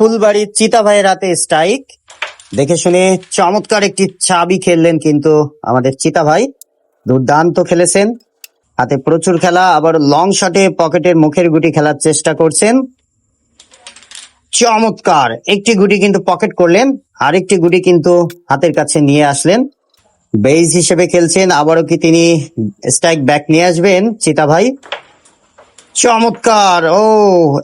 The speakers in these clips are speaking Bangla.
ফুলবাড়ির চিতা ভাইয়ের হাতে স্ট্রাইক। দেখে শুনে চমৎকার একটি চাবি খেললেন কিন্তু আমাদের চিতা ভাই, দুর্দান্ত খেলেছেন। হাতে প্রচুর খেলা, আবার লং শটে পকেটের মুখের গুটি খেলার চেষ্টা করছেন। চমৎকার একটি গুটি কিন্তু পকেট করলেন, আরেকটি গুটি কিন্তু হাতের কাছে নিয়ে আসলেন। বেজ হিসেবে খেলছেন, আবারও কি তিনি স্ট্রাইক ব্যাক নিয়ে আসবেন চিতা ভাই? চমৎকার! ও,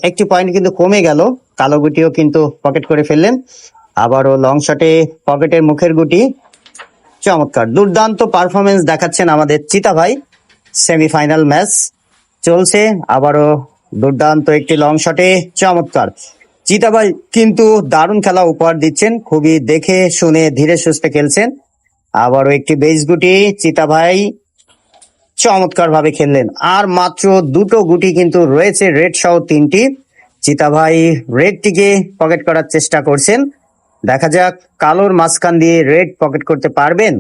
একটি পয়েন্ট কিন্তু কমে গেল। কালো গুটিও কিন্তু পকেট করে ফেললেন, আবারও লং শটে পকেটের মুখের গুটি। চমৎকার, দুর্দান্ত পারফরমেন্স দেখাচ্ছেন আমাদের চিতা ভাই। সেমিফাইনাল ম্যাচ চলছে, আবারও দুর্দান্ত একটি লং শটে। চমৎকার, চিতা ভাই কিন্তু দারুণ খেলা উপহার দিচ্ছেন, খুবই দেখে শুনে ধীরে সুস্থে খেলছেন। আবারও একটি বেস গুটি চিতা ভাই চমৎকার ভাবে খেললেন। আর মাত্র দুটো গুটি কিন্তু রয়েছে, রেড সহ তিনটি। চিতা ভাই রেডটিকে পকেট করার চেষ্টা করছেন, দেখা যাক কালোর মাঝখান দিয়ে রেড পকেট করতে পারবেন।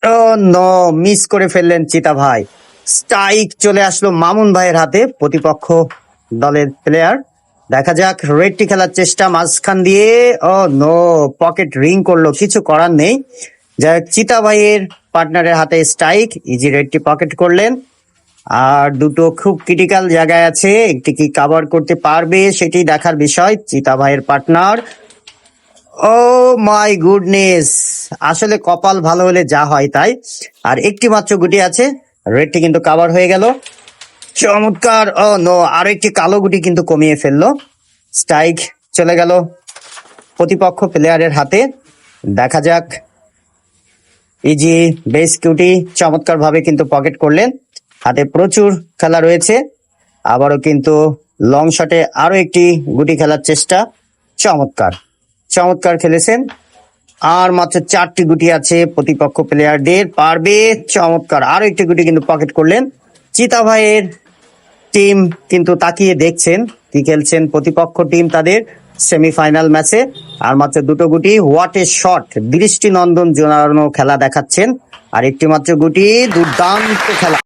ও নো, মিস করে ফেললেন চিতা ভাই। স্ট্রাইক চলে আসলো মামুন ভাইয়ের হাতে, প্রতিপক্ষ দলের প্লেয়ার। দেখা যাক রেডটি খেলার চেষ্টা মাঝখান দিয়ে। ও নো, পকেট রিং করলো, কিছু করার নেই। যাই হোক, চিতা ভাইয়ের পার্টনারের হাতে স্ট্রাইক, ইজি রেডটি পকেট করলেন। আর দুটো খুব ক্রিটিক্যাল জায়গায় আছে, একটি কি কভার করতে পারবে সেটি দেখার বিষয়। চিতা ভাইয়ের পার্টনার, ও মাই গুডনেস, আসলে কপাল ভালো হলে যা হয় তাই। আর একটি মাত্র গুটি আছে, রেডটি কিন্তু কভার হয়ে গেল। চমৎকার! ও নো, আর একটি কালো গুটি কিন্তু কমিয়ে ফেললো। স্ট্রাইক চলে গেল প্রতিপক্ষ প্লেয়ারের হাতে। দেখা যাক, ইজি বেস গুটি চমৎকার ভাবে কিন্তু পকেট করলেন। হাতে প্রচুর খেলা রয়েছে, আবারও কিন্তু লং শটে আরো একটি গুটি খেলার চেষ্টা। চমৎকার, চমৎকার খেলেছেন। আর মাত্র চারটি গুটি আছে প্রতিপক্ষ প্লেয়ারদের, পারবে। চমৎকার, আরো একটি গুটি কিন্তু পকেট করলেন। চিতা ভাইয়ের টিম কিন্তু তাকিয়ে দেখছেন কি খেলছেন প্রতিপক্ষ টিম তাদের সেমিফাইনাল ম্যাচে। আর মাত্র দুটো গুটি, হোয়াট এ শট, দৃষ্টিনন্দন জোরানো খেলা দেখাচ্ছেন। আর একটি মাত্র গুটি, দুর্দান্ত খেলা।